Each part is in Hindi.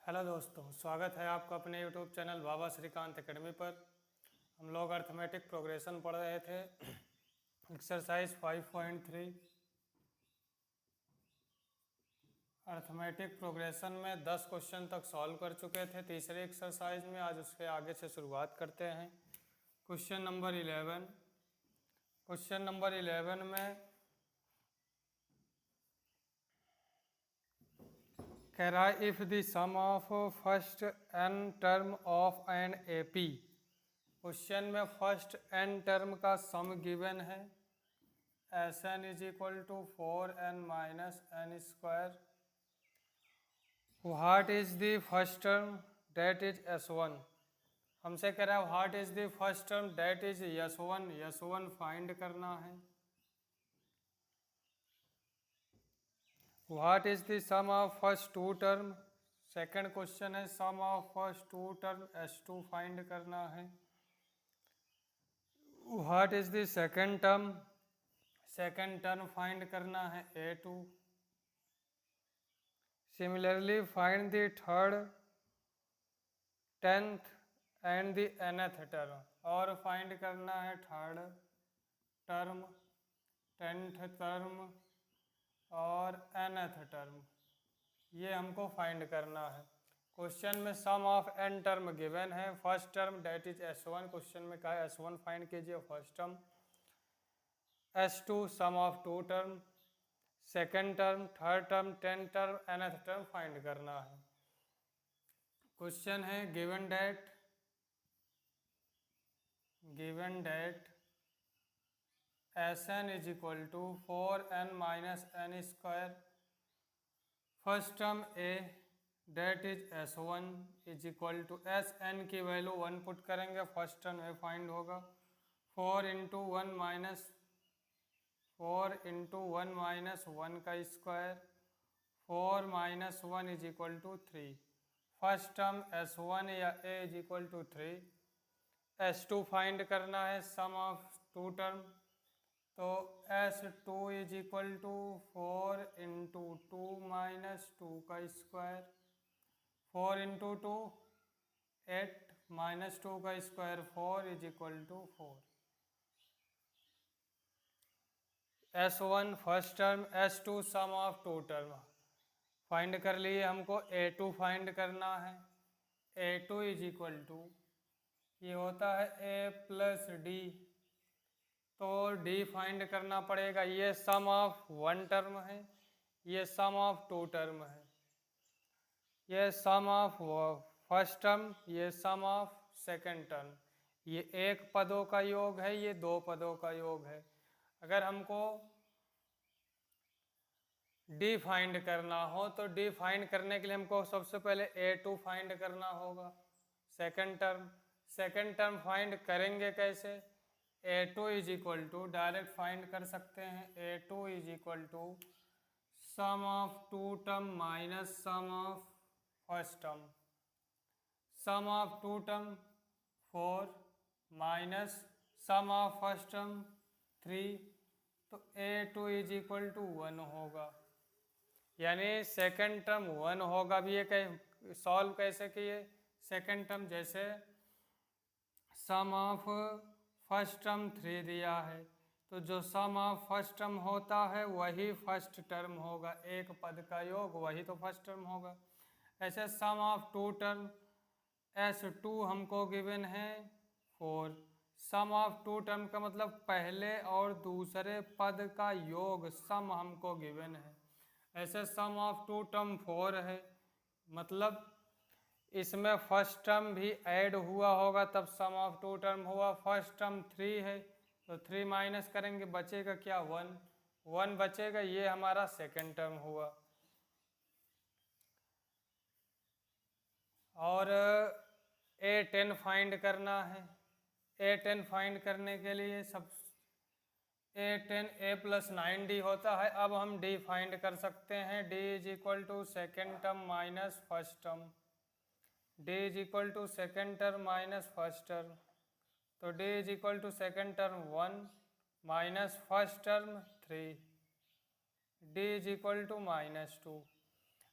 हेलो दोस्तों, स्वागत है आपका अपने यूट्यूब चैनल बाबा श्रीकांत एकेडमी पर। हम लोग अर्थमेटिक प्रोग्रेशन पढ़ रहे थे। एक्सरसाइज 5.3 अर्थमेटिक प्रोग्रेशन में 10 क्वेश्चन तक सॉल्व कर चुके थे तीसरे एक्सरसाइज में। आज उसके आगे से शुरुआत करते हैं। क्वेश्चन नंबर 11 में कह रहा है if the sum of first n term of an AP। Question में फर्स्ट n टर्म का सम गिवन है Sn is equal to 4n minus n square. What is the first term that is S1। हमसे कह रहा है what is the first term that is S1 find करना है। What is the sum of first two term. Second question है sum of first two term S2 find करना है। What is the second term find करना है A2। Similarly find the third, 10th and the nth term. और फाइंड करना है थर्ड टर्म, 10th टर्म और nth टर्म। ये हमको फाइंड करना है। क्वेश्चन में sum of n term given है। First term that is S1। Question में कहा है S1 फाइंड कीजिए first term. S2 sum of two term, second term, third term, 10th term, nth term find करना है। क्वेश्चन है given that Sn is equal to 4n minus n square. First term A that is S1 is equal to Sn की वैल्यू 1 पुट करेंगे, फर्स्ट टर्म A फाइंड होगा। 4 इंटू 1 माइनस 1 का square, 4 minus 1 is equal to 3। First term S1 या A is equal to 3। S2 find करना है सम ऑफ टू टर्म, तो S2 is equal to 4 into 2 minus 2 का स्क्वायर, 4 इंटू 2 8 माइनस 2 का square 4 is equal to 4। S1 first term, S2 sum of two term find कर लिए। हमको A2 फाइंड करना है। A2 इज इक्वल टू ये होता है A प्लस डी, तो D फाइंड करना पड़ेगा। ये सम ऑफ वन टर्म है, ये सम ऑफ टू टर्म है। ये सम ऑफ फर्स्ट टर्म, ये सम ऑफ सेकंड टर्म। ये एक पदों का योग है, ये दो पदों का योग है। अगर हमको D फाइंड करना हो तो D फाइंड करने के लिए हमको सबसे पहले A2 फाइंड करना होगा। सेकंड टर्म फाइंड करेंगे कैसे। A2 is equal to direct find कर सकते हैं। A2 is equal to sum of two term minus sum of first term. Sum of two term 4 minus sum of first term 3, तो A2 इज इक्वल टू 1 होगा। यानी सेकंड टर्म 1 होगा। भी ये सॉल्व कैसे किए। सेकंड टर्म जैसे सम ऑफ फर्स्ट टर्म 3 दिया है, तो जो सम ऑफ फर्स्ट टर्म होता है वही फर्स्ट टर्म होगा। एक पद का योग वही तो फर्स्ट टर्म होगा। ऐसे सम ऑफ टू टर्म S2 हमको गिवन है 4। सम ऑफ टू टर्म का मतलब पहले और दूसरे पद का योग सम हमको गिवन है। ऐसे सम ऑफ टू टर्म 4 है, मतलब इसमें फर्स्ट टर्म भी ऐड हुआ होगा तब सम ऑफ टू टर्म हुआ। फर्स्ट टर्म 3 है, तो 3 माइनस करेंगे बचेगा क्या 1 बचेगा। ये हमारा सेकंड टर्म हुआ। और A10 फाइंड करना है। A10 फाइंड करने के लिए सब A10 A प्लस 9D होता है। अब हम D फाइंड कर सकते हैं। D is equal to second term minus first term. D is equal to second term minus first term, तो D is equal to second term 1 minus first term 3, D is equal to -2।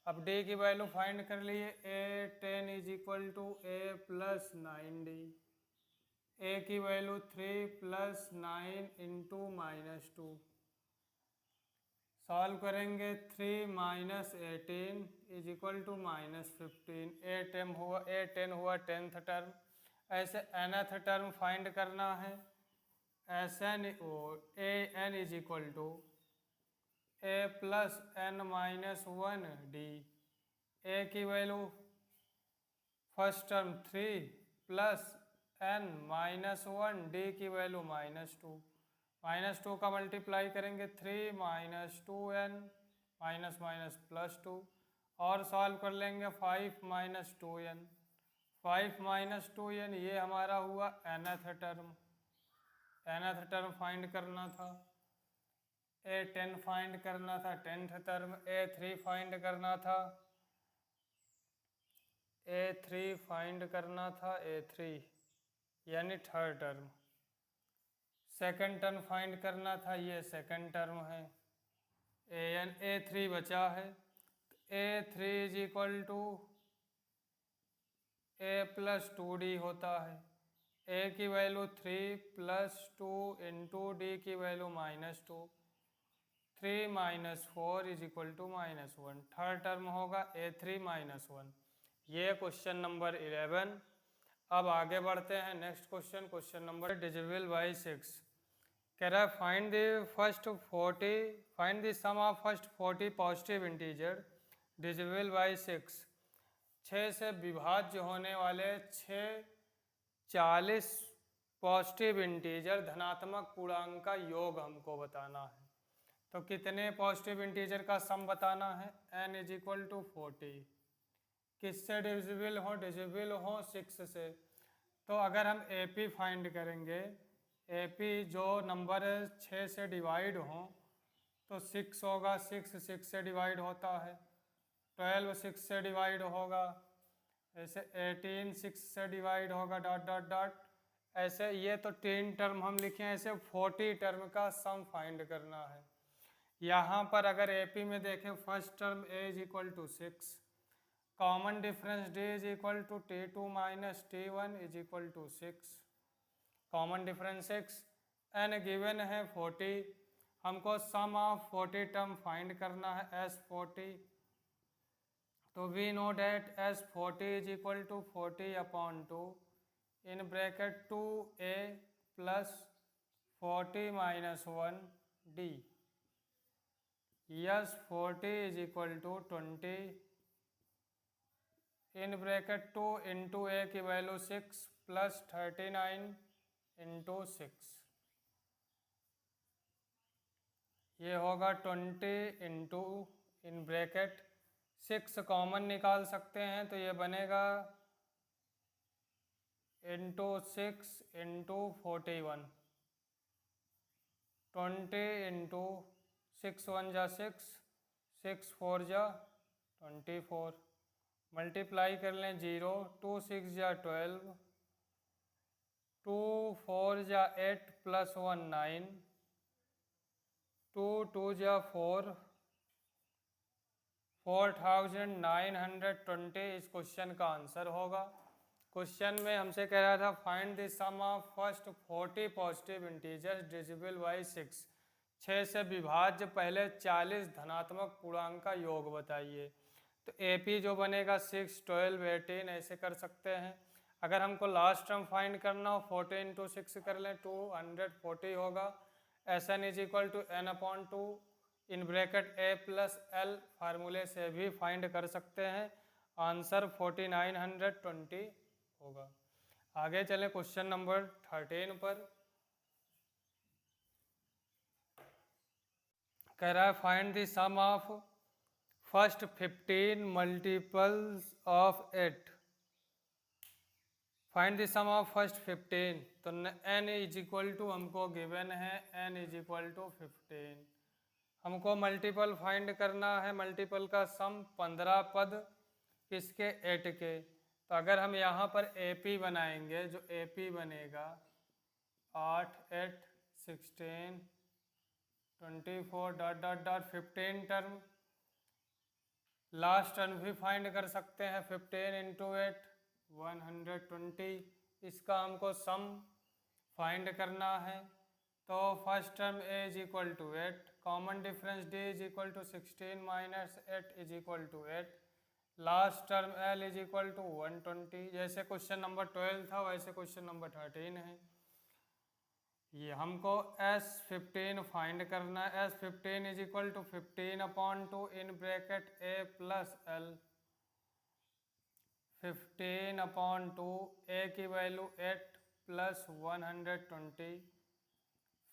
अब डी की वैल्यू फाइंड कर लिए, A10 is equal to A+9D, ए की वैल्यू 3+9 इंटू -2, सॉल्व करेंगे 3 - 18 इज इक्वल टू -15, A10 हुआ 10th टर्म। ऐसे nth टर्म फाइंड करना है, an is equal to A+n-1D, A की वैल्यू first term 3 plus n-1, D की वैल्यू -2, -2 का मल्टीप्लाई करेंगे 3 - 2n +2, और सॉल्व कर लेंगे 5 - 2n, 5 - 2n, ये हमारा हुआ nth term. nth term find करना था, A10 फाइंड करना था 10th टर्म, A3 फाइंड करना था, A3 फाइंड करना था, A3 यानी third term. Second term find करना था, ये सेकंड टर्म है, A3 बचा है। A3 is equal to A+2D होता है, A की वैल्यू 3 + 2 इंटू डी की वैल्यू -2, 3 - 4 is equal to -1, third term होगा A3 -1। ये क्वेश्चन नंबर 11। अब आगे बढ़ते हैं next question, question number divisible by 6। कह रहा है find the sum of first 40 positive integer divisible by 6। 6 से विभाज्य होने वाले 40 पॉजिटिव इंटीजर धनात्मक पूर्णांक का योग हमको बताना है। तो कितने पॉजिटिव इंटीजर का सम बताना है, n इज इक्वल टू 40। किससे डिविजिबल हो, डिविजिबल हो 6 से। तो अगर हम AP फाइंड करेंगे, AP जो नंबर 6 से डिवाइड हो तो 6 होगा, 6 से डिवाइड होता है, 12 6 से डिवाइड होगा, ऐसे 18 6 से डिवाइड होगा, डॉट डॉट डॉट ऐसे। ये तो 10 टर्म हम लिखे, ऐसे 40 टर्म का सम फाइंड करना है। यहाँ पर अगर AP में देखें, first term A is equal to 6, common difference D is equal to T2 - T1 is equal to 6, common difference 6, n given है 40, हमको सम ऑफ 40 टर्म फाइंड करना है S40। तो we know that S40 is equal to 40/2 in bracket 2a plus 40 - 1D, S 40 is equal to 20 in bracket 2 into a की वैल्यू 6 प्लस 39 इंटू 6, ये होगा 20 इंटू इन ब्रैकेट 6 कॉमन निकाल सकते हैं, तो ये बनेगा इंटू 6 इंटू 41, 20 इंटू 6 1 जा 6, 6 4 जा 24, मल्टीप्लाई कर लें 0, 2 6 जा 12, 2 4 जा 8 प्लस 1 9, 2 2 जा 4, 4920 इस क्वेश्चन का आंसर होगा। क्वेश्चन में हमसे कह रहा था find the sum of first 40 positive integers divisible by 6। 6 से विभाज्य पहले 40 धनात्मक पूर्णांक का योग बताइए। तो AP जो बनेगा 6 12 18 ऐसे कर सकते हैं। अगर हमको लास्ट टर्म फाइंड करना हो 40 इंटू 6 कर लें, 240 होगा। SN is equal to n/2 in bracket A plus L फार्मूले से भी फाइंड कर सकते हैं, आंसर 4920 होगा। आगे चलें क्वेश्चन नंबर 13 पर। कह रहा है find the sum of first 15 multiples of 8। Find the sum of first 15, तो n इज इक्वल टू हमको गिवन है n इज इक्वल टू 15। हमको मल्टीपल फाइंड करना है, मल्टीपल का सम 15 पद किसके 8 के। तो अगर हम यहाँ पर AP बनाएंगे, जो AP बनेगा 8 8 16 24 dot dot dot 15 term last term भी फाइंड कर सकते हैं 15 इंटू 8 120, इसका हमको सम फाइंड करना है। तो first term a is equal to 8, common difference d is equal to 16 minus 8 is equal to 8, last term l is equal to 120। जैसे क्वेश्चन नंबर 12 था वैसे क्वेश्चन नंबर 13 है। ये हमको S15 फाइंड करना है। S15 is equal to 15/2 in bracket a plus l, 15/2, a की वैल्यू 8 प्लस 120,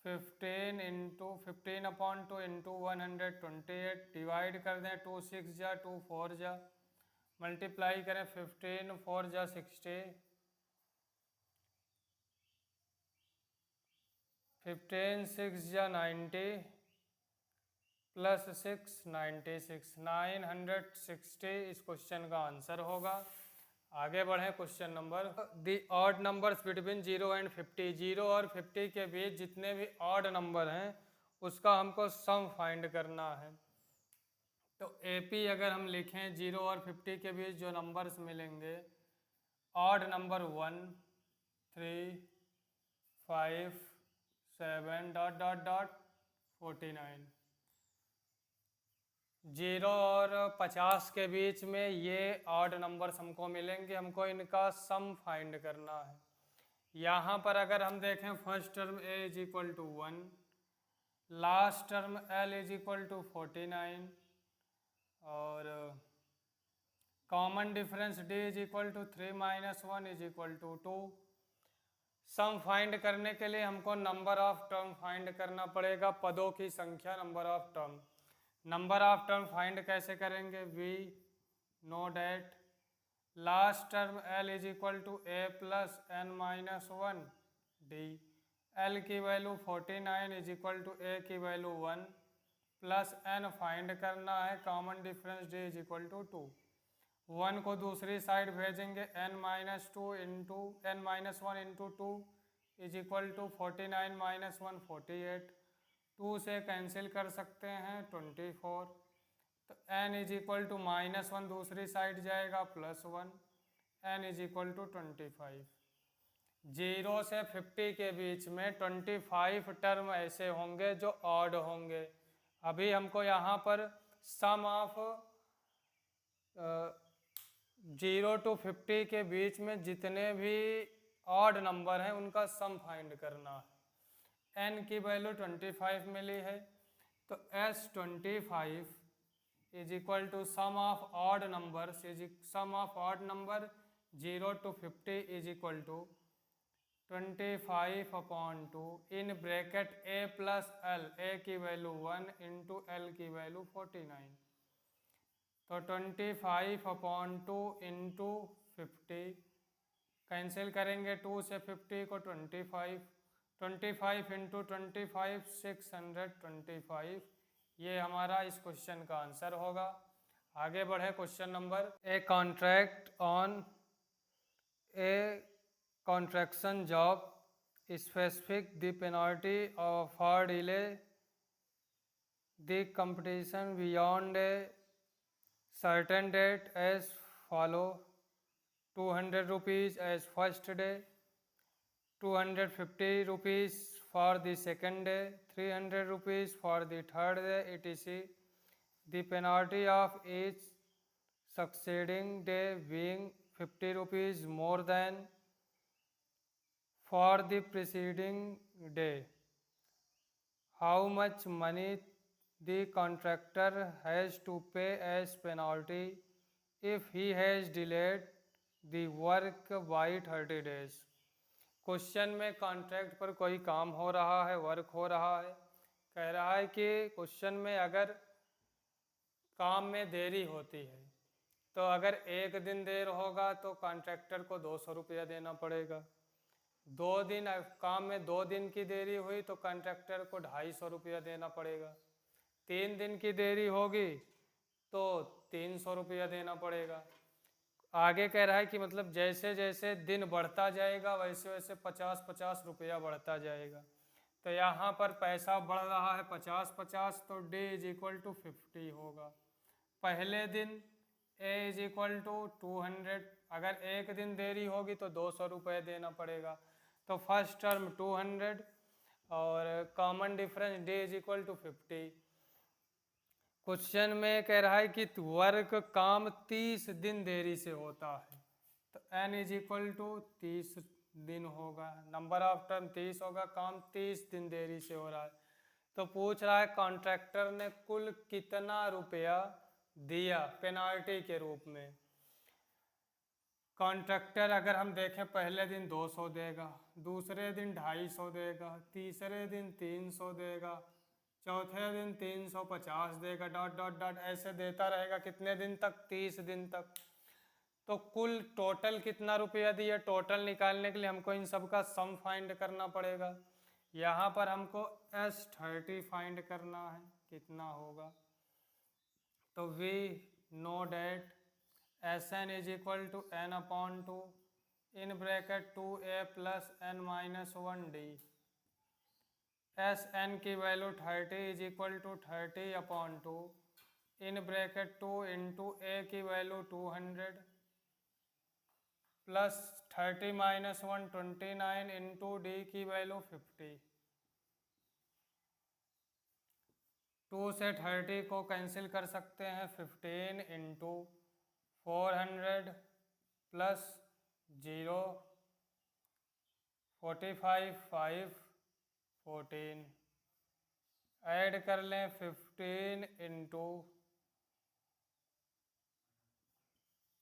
15/2 इंटू 128, डिवाइड कर दें 2 6 जा 2 4 जा, मल्टीप्लाई करें 15 4 जा 60, 15 6 जा 90 प्लस 6 96, 960 इस क्वेश्चन का आंसर होगा। आगे बढ़ें question number, the odd numbers between 0 and 50, 0 और 50 के बीच जितने भी ऑड नंबर हैं उसका हमको सम फाइंड करना है। तो AP अगर हम लिखें 0 और 50 के बीच जो नंबर्स मिलेंगे, odd number 1 3 5 7 dot dot dot 49, 0 और 50 के बीच में ये ऑड नंबर्स हमको मिलेंगे, हमको इनका सम फाइंड करना है। यहाँ पर अगर हम देखें first term a is equal to 1, last term l is equal to 49 और common difference d is equal to 3 minus 1 is equal to 2। Sum find करने के लिए हमको नंबर ऑफ टर्म फाइंड करना पड़ेगा, पदों की संख्या, number of term. Number of term find कैसे करेंगे, we know that last term l is equal to a plus n minus 1 d, l की वैल्यू 49 इज इक्वल टू a की वैल्यू 1 प्लस n फाइंड करना है, common difference d is equal to 2। 1 को दूसरी साइड भेजेंगे, n minus 2 into n minus 1 into 2 is equal to 49 minus 1 48, 2 से कैंसिल कर सकते हैं 24, तो n is equal to minus 1 दूसरी साइड जाएगा plus 1, n is equal to 25। 0 से 50 के बीच में 25 टर्म ऐसे होंगे जो ऑड होंगे। अभी हमको यहाँ पर सम ऑफ 0 to 50 के बीच में जितने भी ऑड नंबर हैं उनका सम फाइंड करना है। n की वैल्यू 25 मिली है, तो S25 is equal to sum of odd numbers sum of odd number 0 to 50 is equal to 25/2 in bracket a plus l, a की वैल्यू 1 इंटू l की वैल्यू 49, तो 25/2 इंटू 50 कैंसिल करेंगे 2 से 50 को 25, 25 इंटू 25 625, ये हमारा इस क्वेश्चन का आंसर होगा। आगे बढ़े question number, a contract on A contraction job specific the penalty for delay the competition beyond A certain date as follow: 200 rupees as first day, 250 rupees for the second day, 300 rupees for the third day, etc. The penalty of each succeeding day being 50 rupees more than for the preceding day. How much money the contractor has to pay as penalty if he has delayed the work by 30 days? Question में कॉन्ट्रैक्ट पर कोई काम हो रहा है, वर्क हो रहा है, कह रहा है कि क्वेश्चन में अगर काम में देरी होती है तो अगर 1 दिन देर होगा तो कॉन्ट्रैक्टर को 200 रुपया देना पड़ेगा, 2 दिन काम में 2 दिन की देरी हुई तो कॉन्ट्रैक्टर को 250 रुपया देना पड़ेगा, 3 दिन की देरी होगी तो 300 रुपया देना पड़ेगा। आगे कह रहा है कि मतलब जैसे जैसे दिन बढ़ता जाएगा वैसे वैसे 50-50 रुपया बढ़ता जाएगा। तो यहाँ पर पैसा बढ़ रहा है 50-50, तो d इज इक्वल टू 50 होगा। पहले दिन ए इज इक्वल टू 200, अगर एक दिन देरी होगी तो 200 रुपये देना पड़ेगा। तो फर्स्ट टर्म 200 और common difference D is equal to 50। Question में कह रहा है कि वर्क काम 30 दिन देरी से होता है, तो n इज इक्वल टू 30 दिन होगा, नंबर ऑफ टर्म 30 होगा, काम 30 दिन देरी से हो रहा है। तो पूछ रहा है कॉन्ट्रैक्टर ने कुल कितना रुपया दिया पेनाल्टी के रूप में। कॉन्ट्रैक्टर अगर हम देखें पहले दिन 200 देगा, दूसरे दिन 250 देगा, तीसरे दिन 300 देगा, चौथे दिन 350 देगा, डॉट डॉट डॉट ऐसे देता रहेगा। कितने दिन तक? 30 दिन तक। तो कुल टोटल कितना रुपया दिया, टोटल निकालने के लिए हमको इन सब का सम फाइंड करना पड़ेगा। यहाँ पर हमको S30 फाइंड करना है, कितना होगा। तो we know that Sn is equal to n upon 2 in bracket 2a plus n minus 1d। Sn की value 30 is equal to 30 upon 2 in bracket 2 into a की value 200 plus 30 minus 1 29 into D की वैल्यू 50। 2 से 30 को कैंसिल कर सकते हैं, 15 इंटू 400 प्लस 0 45 5 14 ऐड कर लें 15 इंटू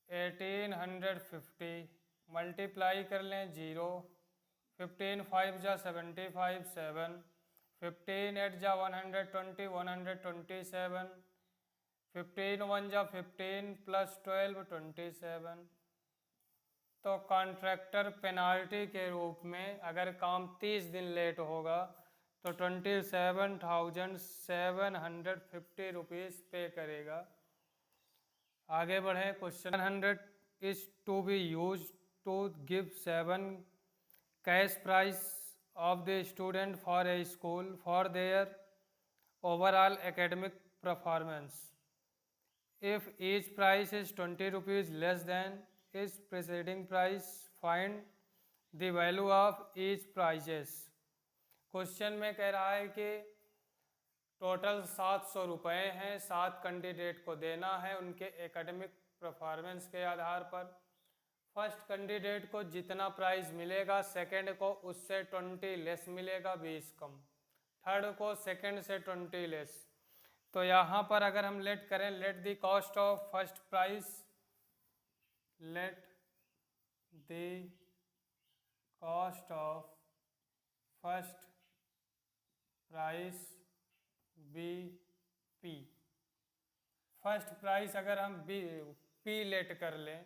1850 मल्टीप्लाई कर लें 0 15 5 जा 75 7 15 8 जा 120 127 15 1 जा 15 प्लस 12 27। तो कॉन्ट्रैक्टर पेनाल्टी के रूप में अगर काम 30 दिन लेट होगा तो 27,750 रुपीज़ पे करेगा। आगे बढ़े। Question 100 is to be use to give 7 cash prize of the student for a school for their overall academic performance. If each prize is 20 rupees less than is preceding prize, find the value of each prizes. Question में कह रहा है कि टोटल 700 रुपये हैं, 7 कैंडिडेट को देना है उनके एकेडमिक परफॉर्मेंस के आधार पर। फर्स्ट कैंडिडेट को जितना प्राइस मिलेगा सेकंड को उससे 20 लेस मिलेगा, 20 कम। थर्ड को सेकंड से 20 लेस। तो यहाँ पर अगर हम लेट करें, let the cost of first prize, let the cost of first prize be p. First prize अगर हम पी लेट कर लें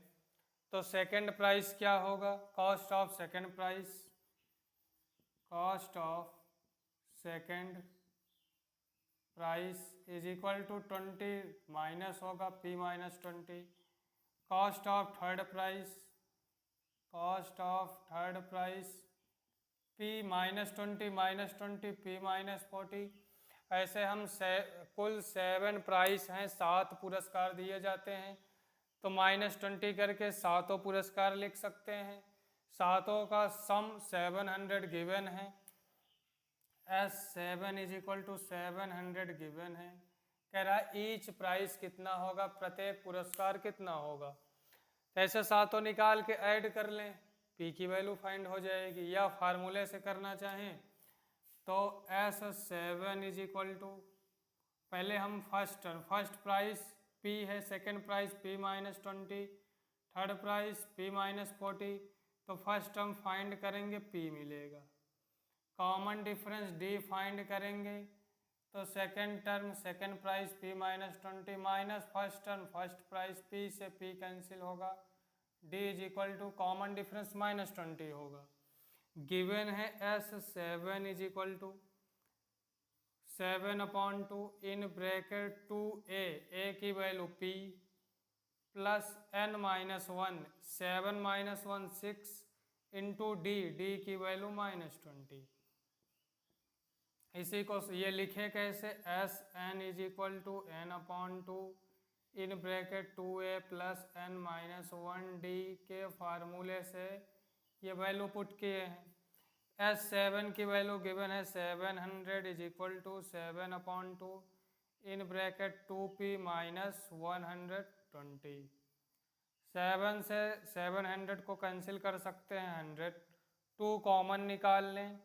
तो सेकंड प्राइस क्या होगा, cost of second price, cost of second price is equal to 20 minus होगा P minus 20। Cost of third price, cost of third price P minus 20 minus 20 P minus 40। ऐसे हम कुल 7 प्राइस हैं, 7 पुरस्कार दिए जाते हैं, तो माइनस 20 करके 7 पुरस्कार लिख सकते हैं। 7 का सम 700 गिवन है, S7 is equal to 700 given है। कह रहा है ईच प्राइस कितना होगा, प्रत्येक पुरस्कार कितना होगा। तो ऐसे 7 निकाल के ऐड कर लें, P की वैल्यू फाइंड हो जाएगी। या फार्मूले से करना चाहें तो S7 इज इक्वल टू, पहले हम फर्स्ट प्राइस P है, second prize P minus 20, third price P minus 40, तो फर्स्ट हम फाइंड करेंगे P मिलेगा। कॉमन डिफरेंस D फाइंड करेंगे तो second term second prize P minus 20 minus first term first prize P से P कैंसिल होगा, D is equal to common difference minus 20 होगा। गिवन है S7 is equal to 7/2 in bracket 2a, a की value P plus n minus 1, 7 minus 1 6 into D, D की वैल्यू माइनस 20। इसी को ये लिखे कैसे, Sn is equal to n/2 in bracket 2a plus n minus 1d के फार्मूले से ये वैल्यू पुट किए हैं। S7 की वैल्यू गिवन है 700 is equal to 7/2 in bracket 2p minus 120। 7 से 700 को कैंसिल कर सकते हैं 100, 2 कॉमन निकाल लें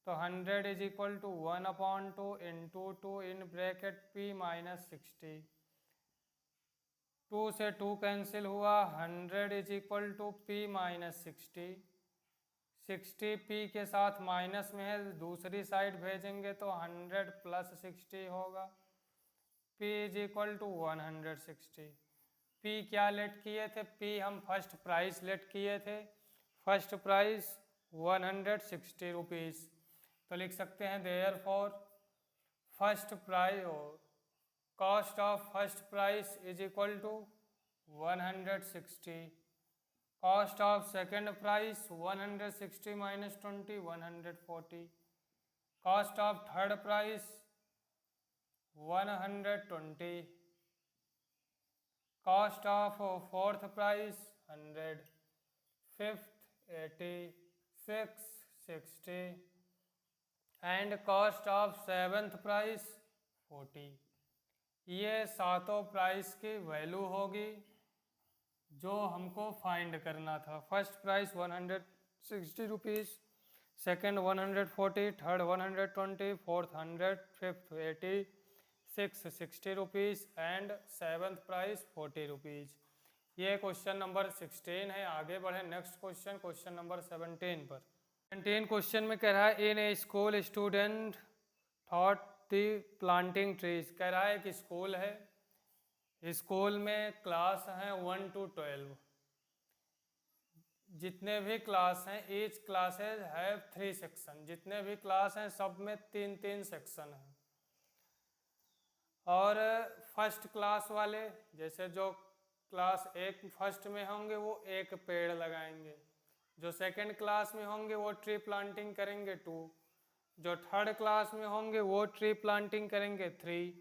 तो 100 is equal to 1/2 into 2 in bracket p minus 60। 2 से 2 कैंसिल हुआ, 100 is equal to p minus 60। 60 p के साथ माइनस में है, दूसरी साइड भेजेंगे तो 100 प्लस 60 होगा। p is equal to 160। p क्या लेट किए थे? p हम फर्स्ट प्राइस लेट किए थे, फर्स्ट प्राइस 160 रुपीज़। तो लिख सकते हैं therefore first prize cost of first prize is equal to 160। Cost of second prize 160 minus 20 140। Cost of third prize 120। Cost of fourth prize 100। Fifth 80, six 60 and cost of seventh prize 40। ये सातों प्राइस की वैल्यू होगी जो हमको फाइंड करना था। First price 160 rupees, second 140, third 120, fourth 100, fifth 80, six 60 rupees and seventh price 40 rupees. ये क्वेश्चन नंबर 16 है। आगे बढ़े नेक्स्ट क्वेश्चन, क्वेश्चन नंबर 17 पर। 17 क्वेश्चन में कह रहा है in a school student thought the planting trees. कह रहा है कि स्कूल है, स्कूल में क्लास हैं 1 to 12। जितने भी क्लास हैं ईच क्लासेज हैव 3 सेक्शन। जितने भी क्लास हैं सब में 3-3 सेक्शन हैं। और फर्स्ट क्लास वाले जैसे जो क्लास एक फर्स्ट में होंगे वो एक पेड़ लगाएंगे, जो सेकंड क्लास में होंगे वो ट्री प्लांटिंग करेंगे 2, जो थर्ड क्लास में होंगे वो ट्री प्लांटिंग करेंगे 3।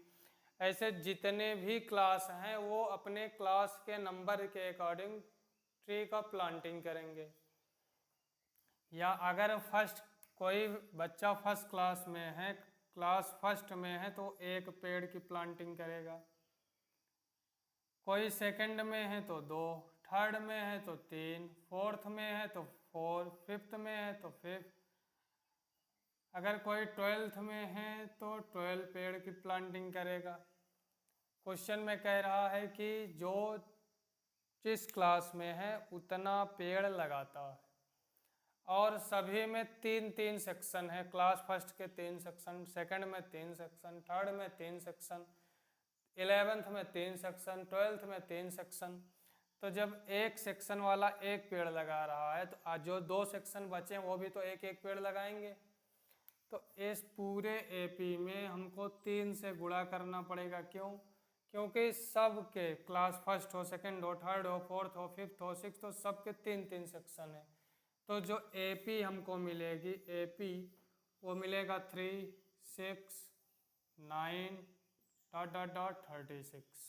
ऐसे जितने भी क्लास हैं वो अपने क्लास के नंबर के अकॉर्डिंग ट्री का प्लांटिंग करेंगे। या अगर फर्स्ट कोई बच्चा फर्स्ट क्लास में है, क्लास फर्स्ट में है तो एक पेड़ की प्लांटिंग करेगा, कोई सेकंड में है तो 2, थर्ड में है तो 3, फोर्थ में है तो 4, फिफ्थ में है तो 5, अगर कोई 12th में है तो 12 पेड़ की प्लांटिंग करेगा। क्वेश्चन में कह रहा है कि जो जिस क्लास में है उतना पेड़ लगाता है और सभी में 3-3 सेक्शन है। क्लास फर्स्ट के 3 सेक्शन, सेकंड में 3 सेक्शन, थर्ड में 3 सेक्शन, 11th में 3 सेक्शन, 12th में 3 सेक्शन। तो जब एक सेक्शन वाला एक पेड़ लगा रहा है तो जो 2 सेक्शन बचे हैं वो भी तो एक एक पेड़ लगाएंगे। तो इस पूरे एपी में हमको 3 से गुणा करना पड़ेगा। क्यों? क्योंकि सब के क्लास फर्स्ट हो, सेकंड हो, थर्ड हो, फोर्थ हो, फिफ्थ हो, सिक्स्थ हो, सबके 3-3 सेक्शन है। तो जो एपी हमको मिलेगी, एपी वो मिलेगा 3, 6, 9 ... 36।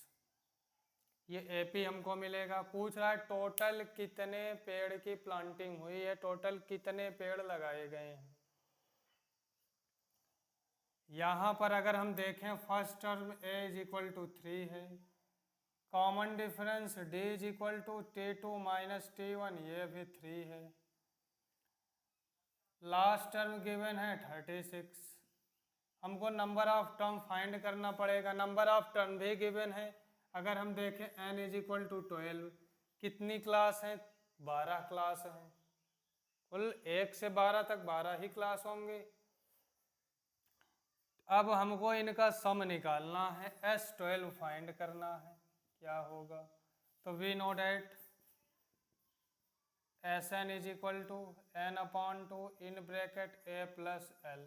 ये एपी हमको मिलेगा। पूछ रहा है टोटल कितने पेड़ की प्लांटिंग हुई है, टोटल कितने पेड़ लगाए गए हैं। यहाँ पर अगर हम देखें first term a is equal to 3 है, common difference d is equal to T2 minus T1, ये भी 3 है। लास्ट टर्म गिवन है 36। हमको नंबर ऑफ टर्म फाइंड करना पड़ेगा। नंबर ऑफ टर्म भी गिवन है। अगर हम देखें n इज इक्वल टू 12, कितनी क्लास हैं? 12 क्लास हैं। कुल 1 से 12 तक 12 ही क्लास होंगे। अब हमको इनका सम निकालना है, S12 फाइंड करना है। क्या होगा? तो we know that Sn is equal to n/2 in bracket a plus l।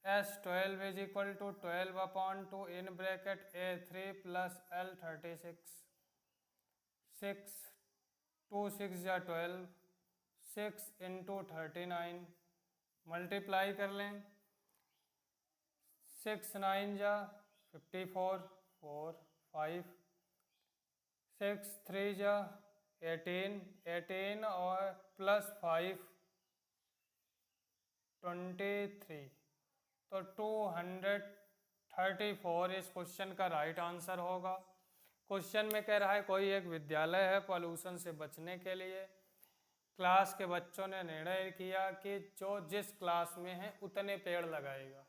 S12 is equal to 12/2 in bracket A3 plus L 36। 6 2 6 या 12, 6 इंटू 39 मल्टीप्लाई कर लें, 6 9 जा 54, 4 5, 6 3 जा 18, 18 और प्लस 5 23, तो 234 इस क्वेश्चन का राइट आंसर होगा। क्वेश्चन में कह रहा है कोई एक विद्यालय है, पॉल्यूशन से बचने के लिए क्लास के बच्चों ने निर्णय किया कि जो जिस क्लास में है उतने पेड़ लगाएगा।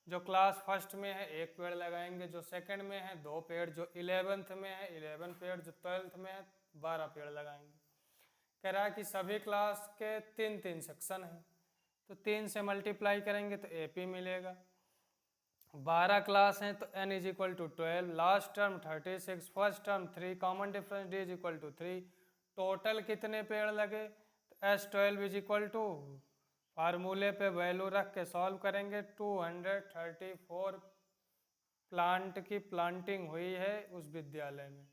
जो क्लास फर्स्ट में है 1 पेड़ लगाएंगे, जो सेकंड में है 2 पेड़, जो 11th में है 11 पेड़, जो 12th में है 12 पेड़ लगाएंगे। कह रहा है कि सभी क्लास के 3-3 सेक्शन हैं, तो 3 से मल्टीप्लाई करेंगे तो AP मिलेगा। 12 क्लास हैं तो n = 12, last term 36, first term 3, common difference d = 3, total कितने पेड़ लगे तो S12 फार्मूले पे वैल्यू रख के सॉल्व करेंगे। 234 प्लांट की प्लांटिंग हुई है उस विद्यालय में।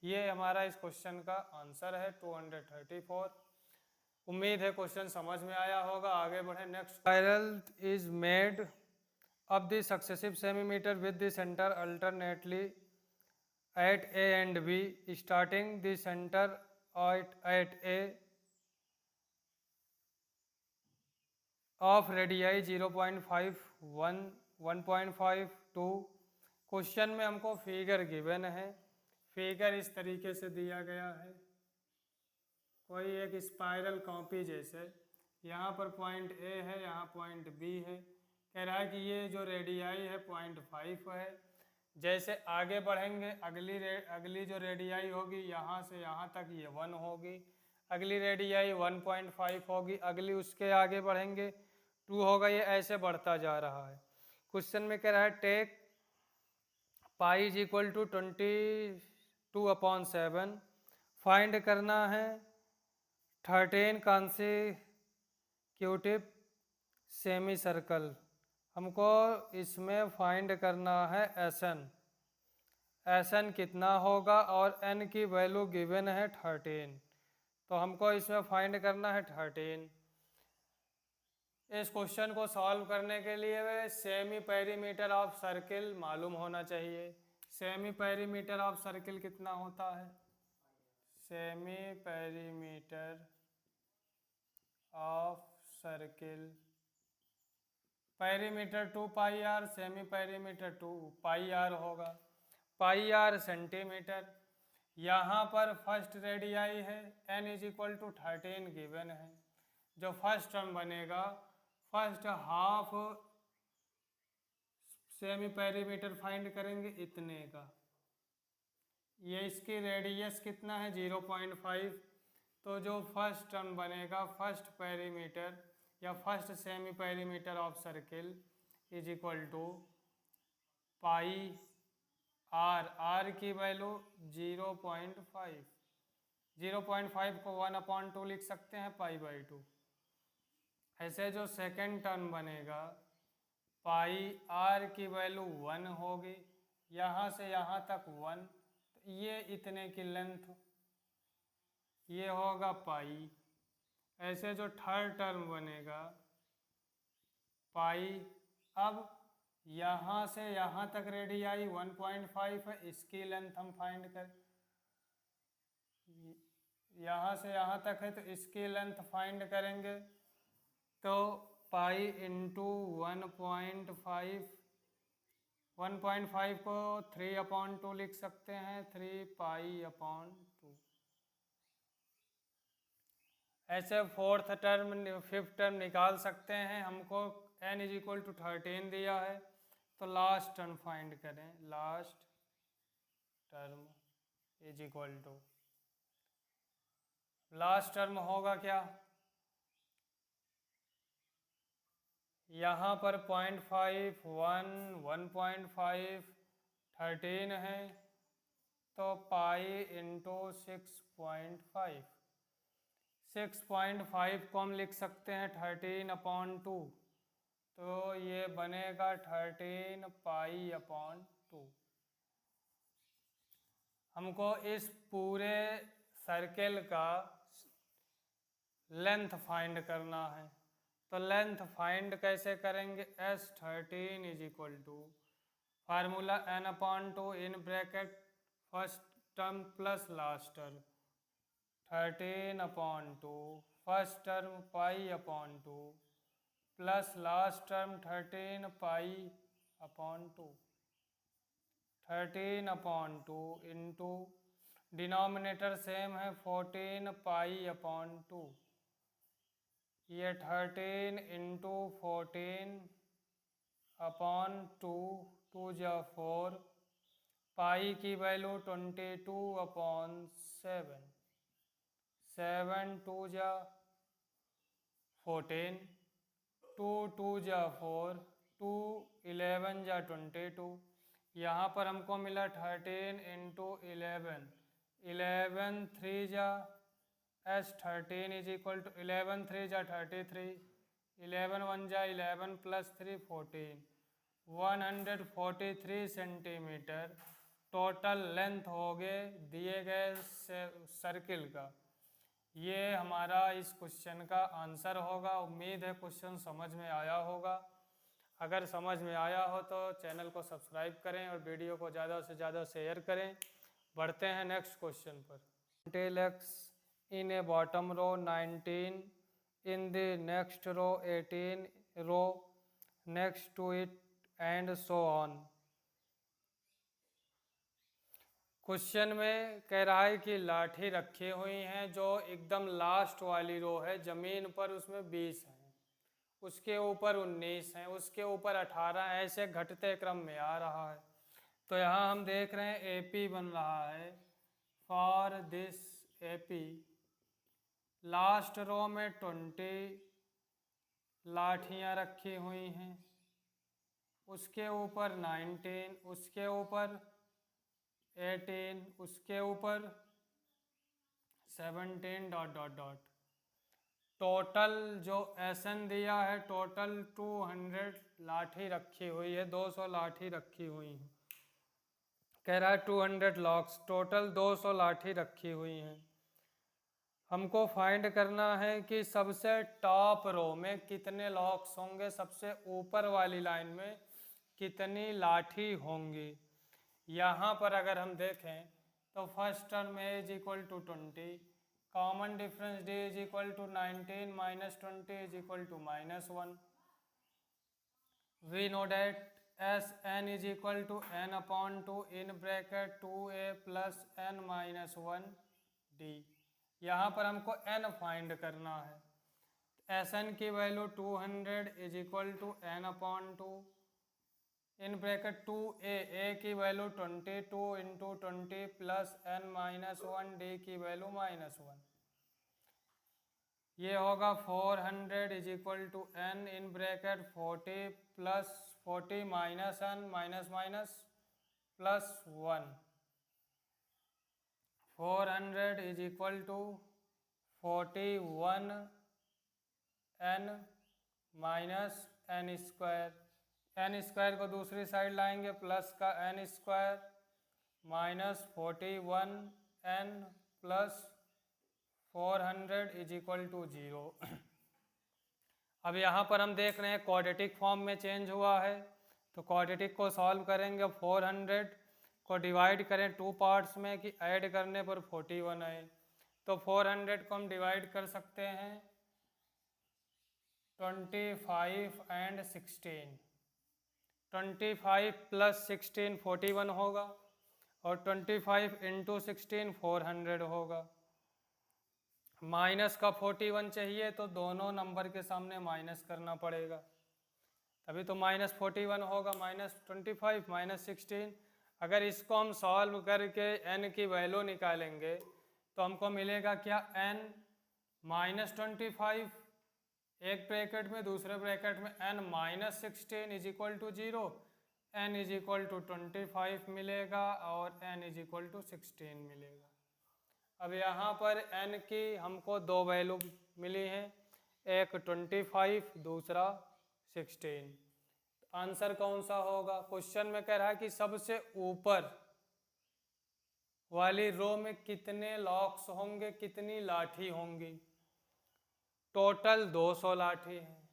ये हमारा इस क्वेश्चन का आंसर है 234। उम्मीद है क्वेश्चन समझ में आया होगा। आगे बढ़े next. Spiral is made of the successive centimeter with the center alternately at A and B, starting the center at A of radii 0.51, 1.52। Question में हमको फिगर गिवन है। फिगर इस तरीके से दिया गया है, कोई एक स्पाइरल कॉपी जैसे। यहाँ पर पॉइंट A है, यहाँ पॉइंट B है। कह रहा है कि ये जो रेडियाई है 0.5 है। जैसे आगे बढ़ेंगे अगली जो रेडियाई होगी यहाँ से यहाँ तक ये 1 होगी, अगली रेडियाई 1.5 होगी, अगली उसके आगे बढ़ेंगे 2 होगा। ये ऐसे बढ़ता जा रहा है। क्वेश्चन में कह रहा है टेक पाई = 22/7, फाइंड करना है 13 कॉन्सिक्यूटिव सेमी सर्कल। हमको इसमें फाइंड करना है SN कितना होगा और N की वैल्यू गिवन है 13, तो हमको इसमें फाइंड करना है 13। इस क्वेश्चन को सॉल्व करने के लिए सेमी पेरीमीटर ऑफ सर्किल मालूम होना चाहिए। सेमी पेरीमीटर ऑफ सर्किल कितना होता है? Semi perimeter of circle perimeter 2πr, semi perimeter 2πr होगा। πr centimetre. यहाँ पर फर्स्ट रेडियाई है, n = 13 गिवन है। जो फर्स्ट टर्म बनेगा, first half semi perimeter find करेंगे इतने का। ये इसकी रेडियस कितना है 0.5, तो जो फर्स्ट टर्म बनेगा फर्स्ट पेरीमीटर या first semi perimeter of circle = πr। r की वैल्यू 0.5, 0.5 को 1/2 लिख सकते हैं π/2। ऐसे जो सेकेंड टर्म बनेगा πr की वैल्यू 1 होगी, यहाँ से यहाँ तक 1, तो ये इतने की लेंथ ये होगा पाई। ऐसे जो थर्ड टर्म बनेगा पाई, अब यहाँ से यहाँ तक रेडियाई 1.5 है, इसकी लेंथ हम फाइंड कर, यहाँ से यहाँ तक है तो इसकी लेंथ फाइंड करेंगे, तो पाई × 1.5, 1.5 को 3/2 लिख सकते हैं, 3π/2। ऐसे फोर्थ टर्म फिफ्थ टर्म निकाल सकते हैं। हमको n = 13 दिया है, तो लास्ट टर्म फाइंड करें। लास्ट टर्म = लास्ट टर्म होगा क्या, यहाँ पर 0.5, 1, 1.5, 13 है, तो पाई × 6.5, 6.5 को हम लिख सकते हैं 13/2, तो ये बनेगा 13π/2। हमको इस पूरे सर्किल का लेंथ फाइंड करना है, तो लेंथ फाइंड कैसे करेंगे? S13 = formula n/2 in bracket first term plus last term 13/2 first term π/2 plus last term 13π/2 13/2 into denominator same है 14π/2 ये 13 इंटू 14/2 2 जा 4 पाई की वैल्यू 22/7 7 2 जा 14 2 2 जा 4 2 11 जा 22 यहाँ पर हमको मिला 13 इंटू 11 11 3 जा एस 13 इज इक्वल टू 11 3 जा 33 11 1 जा 11 प्लस 3 14 143 सेंटीमीटर टोटल लेंथ हो गए दिए गए सर्किल का। ये हमारा इस क्वेश्चन का आंसर होगा। उम्मीद है क्वेश्चन समझ में आया होगा। अगर समझ में आया हो तो चैनल को सब्सक्राइब करें और वीडियो को ज़्यादा से ज़्यादा शेयर करें। बढ़ते हैं नेक्स्ट क्वेश्चन पर। Tell x in a bottom row 19 in the next row 18 row next to it and so on. Question में कह रहा है कि लाठी रखी हुई हैं जो एकदम लास्ट वाली रो है जमीन पर, उसमें 20 हैं, उसके ऊपर 19 हैं, उसके ऊपर 18, ऐसे घटते क्रम में आ रहा है। तो यहाँ हम देख रहे हैं एपी बन रहा है। For this AP last row में 20 लाठियाँ रखी हुई हैं, उसके ऊपर 19, उसके ऊपर 18, उसके ऊपर 17 ... टोटल जो एसन दिया है टोटल 200 लाठी रखी हुई है, 200 लाठी रखी हुई है। कह रहा है 200 लॉक्स, टोटल 200 लाठी रखी हुई हैं। हमको फाइंड करना है कि सबसे टॉप रो में कितने लॉक्स होंगे, सबसे ऊपर वाली लाइन में कितनी लाठी होंगी। यहाँ पर अगर हम देखें तो first term a is equal to 20, common difference D is equal to 19 minus 20 is equal to -1। We know that S n is equal to n/2 in bracket 2a plus n minus 1 d. यहाँ पर हमको n फाइंड करना है। एस एन की value 200 is equal to n/2 in bracket 2a, a की value 22 into 20 plus n minus 1 D की वैल्यू -1। ये होगा 400 is equal to n in bracket 40 plus 40 minus n minus minus plus 1। 400 is equal to 41 n minus n square, n square को दूसरी साइड लाएंगे प्लस का n square minus 41 n plus 400 is equal to 0। अब यहाँ पर हम देख रहे हैं क्वाड्रेटिक फॉर्म में चेंज हुआ है, तो क्वाड्रेटिक को सॉल्व करेंगे। 400 को डिवाइड करें 2 पार्ट्स में कि ऐड करने पर 41 आए, तो 400 को हम डिवाइड कर सकते हैं 25 एंड 16। 25 प्लस 16 41 होगा और 25 इंटू 16 400 होगा। माइनस का 41 चाहिए तो दोनों नंबर के सामने माइनस करना पड़ेगा, तभी तो -41 होगा। -25 -16, अगर इसको हम सॉल्व करके n की वैल्यू निकालेंगे तो हमको मिलेगा क्या, n -25 एक ब्रैकेट में, दूसरे ब्रैकेट में n -16 is equal to 0, n is equal to 25 मिलेगा और n इज इक्वल टू 16 मिलेगा। अब यहाँ पर n की हमको 2 वैल्यू मिली हैं, एक 25 दूसरा 16। आंसर कौन सा होगा? क्वेश्चन में कह रहा है कि सबसे ऊपर वाली रो में कितने लॉक्स होंगे, कितनी लाठी होंगी। टोटल 200 लाठी है,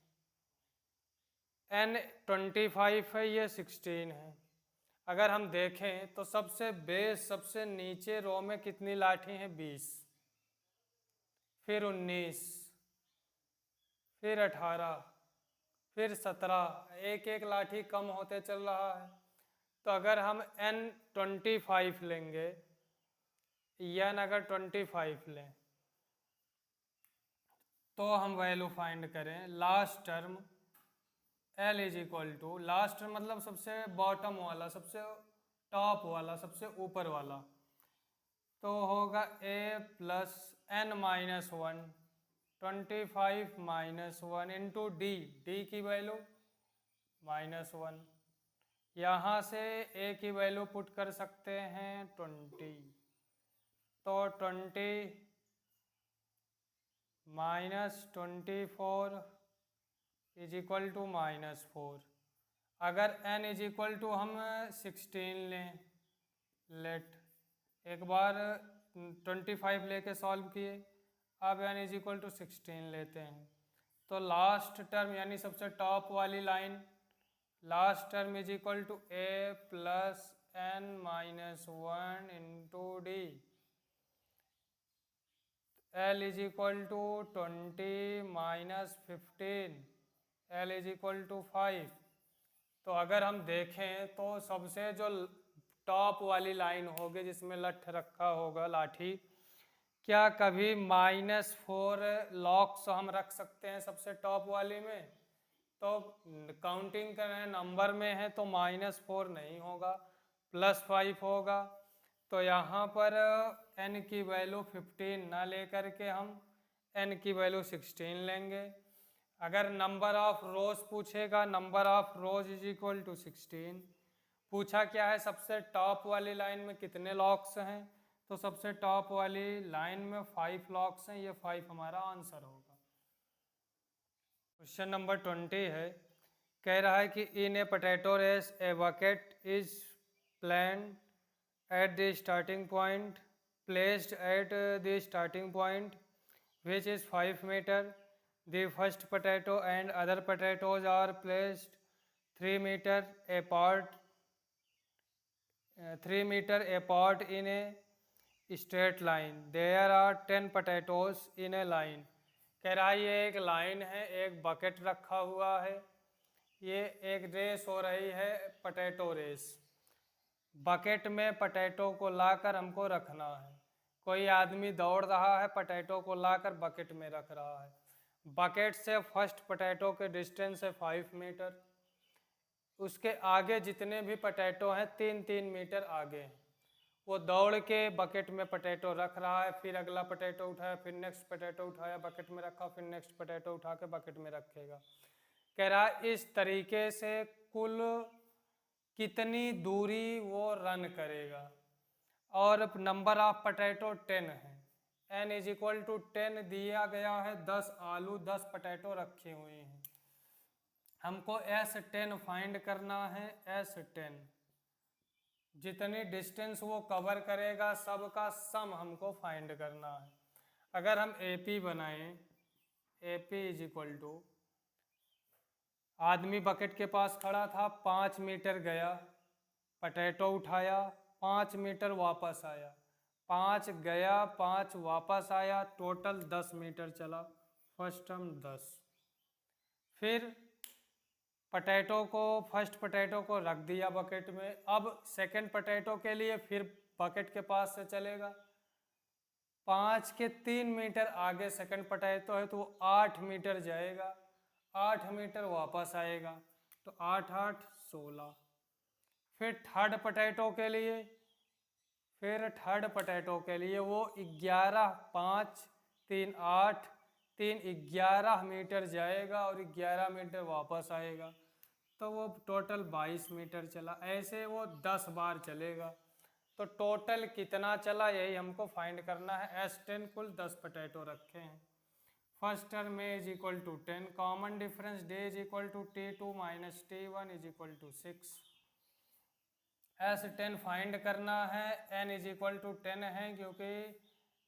n 25 है, ये 16 है। अगर हम देखें तो सबसे बेस सबसे नीचे रो में कितनी लाठी हैं? 20, फिर 19, फिर 18, फिर 17, एक एक लाठी कम होते चल रहा है। तो अगर हम N25 लेंगे, n अगर 25 लें तो हम वैल्यू फाइंड करें last term L is equal to, last मतलब सबसे बॉटम वाला, सबसे टॉप वाला, सबसे ऊपर वाला, तो होगा A plus N minus 1, 25 minus 1 into D, D की वैल्यू -1। यहाँ से A की वैल्यू पुट कर सकते हैं 20, तो 20 माइनस 24 इज इक्वल टू -4। अगर n इज इक्वल टू हम 16 लें, लेट एक बार 25 लेके सॉल्व किए, अब n इज इक्वल टू 16 लेते हैं, तो लास्ट टर्म यानी सबसे टॉप वाली line, last term is equal to A plus N minus 1 into d, L is equal to 20 minus 15, L is equal to 5। तो अगर हम देखें तो सबसे जो टॉप वाली लाइन होगी जिसमें लठ रखा होगा लाठी, क्या कभी -4 लॉक्स हम रख सकते हैं सबसे टॉप वाली में? तो काउंटिंग करें नंबर में है तो -4 नहीं होगा, +5 होगा। तो यहाँ पर n की वैल्यू 15 ना लेकर के हम n की वैल्यू 16 लेंगे। अगर नंबर ऑफ रोज पूछेगा, number of rows is equal to 16। पूछा क्या है? सबसे टॉप वाली लाइन में कितने लॉक्स हैं? तो सबसे टॉप वाली लाइन में 5 लॉक्स हैं, ये 5 हमारा आंसर होगा। क्वेश्चन नंबर 20 है, कह रहा है कि in a potato race a bucket is plan at the starting point, placed at the starting point which is 5 meter. The first potato and other potatoes are placed 3 meter apart, 3 meter apart in a straight line. There are 10 potatoes in a line. कह रहा है ये एक लाइन है, एक बकेट रखा हुआ है, ये एक रेस हो रही है, पोटैटो रेस। बकेट में पोटैटो को लाकर हमको रखना है। कोई आदमी दौड़ रहा है, पोटैटो को लाकर बकेट में रख रहा है। बकेट से फर्स्ट पोटैटो के डिस्टेंस है 5 मीटर, उसके आगे जितने भी पोटैटो हैं 3-3 मीटर आगे हैं। वो दौड़ के बकेट में पोटैटो रख रहा है, फिर अगला पोटैटो उठाया, फिर नेक्स्ट पोटैटो उठाया, बकेट में रखा, फिर नेक्स्ट पोटैटो उठा के बकेट में रखेगा। कह रहा है इस तरीके से कुल कितनी दूरी वो रन करेगा, और नंबर ऑफ पोटैटो 10 है। n इज इक्वल टू 10 दिया गया है, 10 आलू 10 पोटैटो रखे हुए हैं। हमको S10 फाइंड करना है। S10 जितनी डिस्टेंस वो कवर करेगा सबका सम हमको फाइंड करना है। अगर हम AP बनाएं, AP इज इक्वल टू, आदमी बकेट के पास खड़ा था, 5 मीटर गया, पोटैटो उठाया, 5 मीटर वापस आया, 5 गया 5 वापस आया, टोटल 10 मीटर चला, फर्स्ट टर्म 10। फिर पोटैटो को, फर्स्ट पोटैटो को रख दिया बकेट में। अब सेकंड पोटैटो के लिए फिर बकेट के पास से चलेगा, 5 के 3 मीटर आगे सेकंड पोटैटो है तो वो 8 मीटर जाएगा, 8 मीटर वापस आएगा, तो 8 8 16। फिर थर्ड पोटैटो के लिए, फिर थर्ड पोटैटो के लिए वो 11 5 3 8 3 11 मीटर जाएगा और 11 मीटर वापस आएगा, तो वो टोटल 22 मीटर चला। ऐसे वो 10 बार चलेगा, तो टोटल कितना चला यही हमको फाइंड करना है। S10 कुल 10 पोटैटो रखे हैं। First term A is equal to 10, common difference D is equal to T2 minus T1 is equal to 6। S10 find करना है, N इज इक्वल टू 10 है क्योंकि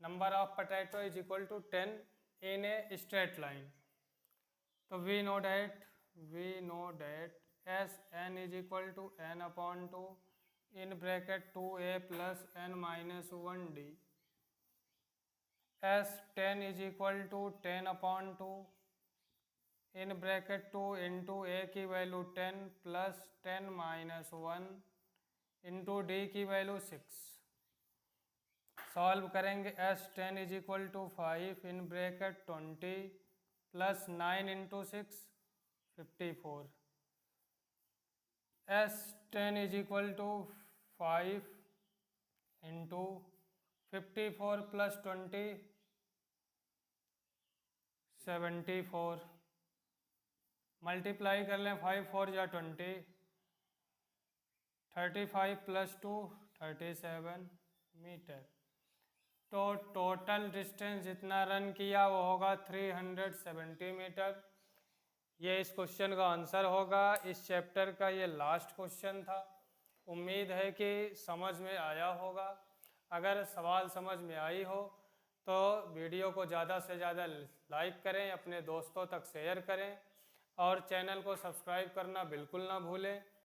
number of potato is equal to 10 in a straight line. तो we know that SN is equal to N upon 2, in bracket 2a plus n minus 1d, s 10 is equal to 10/2 in bracket 2 into a की value 10 plus 10 minus 1 into D की वैल्यू 6। सॉल्व करेंगे s 10 is equal to 5 in bracket 20 plus 9 into 6 54। s 10 is equal to 5 into 54 plus 20 74। Multiply कर लें 5 4 या 20, 35 प्लस 2 37 मीटर। तो टोटल डिस्टेंस जितना रन किया वो होगा 370 मीटर। ये इस क्वेश्चन का आंसर होगा। इस चैप्टर का ये लास्ट क्वेश्चन था। उम्मीद है कि समझ में आया होगा। अगर सवाल समझ में आई हो तो वीडियो को ज़्यादा से ज़्यादा लाइक करें, अपने दोस्तों तक शेयर करें और चैनल को सब्सक्राइब करना बिल्कुल ना भूलें।